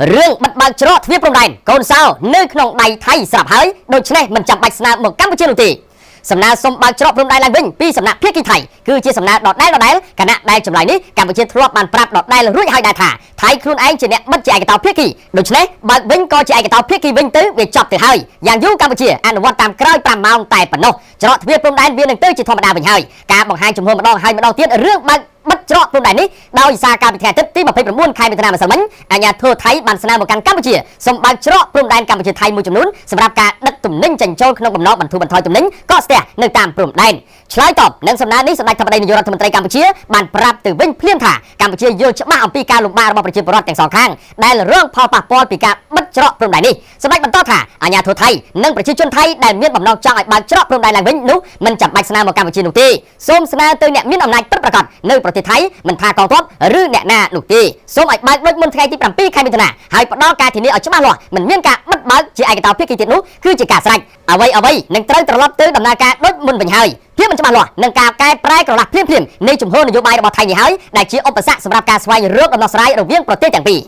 រឿងបាត់បើកច្រកទ្វារព្រំដែនកូនសោនៅក្នុងដៃថៃស្រាប់ហើយដូច្នេះមិនចាំបាច់ស្នើមកកម្ពុជានោះទេសំណើសុំបើកច្រកព្រំដែនឡើងវិញពីសំណាក់ភាគីថៃគឺជាសំណើដដែលគណៈដែលចម្លើយនេះកម្ពុជាធ្លាប់បានប្រាប់ដដែលរួចហើយដែរថាថៃខ្លួនឯងជាអ្នកបិទជាឯកតោភាគីដូច្នេះបើកវិញក៏ជាឯកតោភាគីវិញទៅវាចប់ទៅហើយយ៉ាងយូរកម្ពុជាអនុវត្តតាមក្រោយ5ម៉ោងតែប៉ុណ្ណោះច្រកទ្វារព្រំដែនវានឹងទៅជាធម្មតាវិញហើយការបង្ហាញចំហម្ដងហើយម្ដងទៀតរឿងបើកបិទច្រកព្រំដែននេះដោយសារការពិធីអាទិត្យទី29ខែមិថុនាម្សិលមិញអាជ្ញាធរថៃបានស្នើមកកាន់កម្ពុជាសូមបើកច្រកព្រំដែនកម្ពុជាថៃមួយចំនួនសម្រាប់ការដឹកទំនិញចេញចូលក្នុងបំណងបន្ធូរបន្ថយទំនិញកកស្ទះនៅតាមព្រំដែនឆ្លើយតបនឹងសំណើនេះសម្ដេចធិបតីនាយករដ្ឋមន្ត្រីកម្ពុជាបានប្រាប់ទៅវិញភ្លាមថាកម្ពុជាយល់ច្បាស់អំពីការលំបាករបស់ប្រជាពលរដ្ឋទាំងសងខាងដែលរងផលប៉ះពាល់ពីការបិទច្រកព្រំដែននេះសម្ដេចបន្តថាអាជ្ញាធរថៃនិងប្រជាជនថៃដែលមានបំណងចង់ឲ្យបើកច្រកព្រំដែនឡើងវិញនោះមិនចាំបាច់ស្នើមកកម្ពុជានោះទេសូមស្នើទៅអ្នកមានអំណាចពិតប្រាកដនៅប្រទេសថៃមិនថាកងទ័ពឬអ្នកណានោះទេសូមឲ្យបើកដូចមុនថ្ងៃទី7ខែមិថុនាហើយផ្ដល់ការធានាឲ្យច្បាស់លាស់មិនមានការបិទបើកជាឯកតោភាគីទៀតនោះគឺជាការស្រេចអ្វីនឹងត្រូវត្រឡប់ទៅដំណើរការដូចមុនវិញហើយភាពមិនច្បាស់លាស់នឹងការកែប្រែក្រឡាស់ភ្លាមៗនៃជំហរនយោបាយរបស់ថៃនេះហើយដែលជាឧបសគ្គសម្រាប់ការស្វែងរកដំណោះស្រាយរវាងប្រទេសទាំងពីរ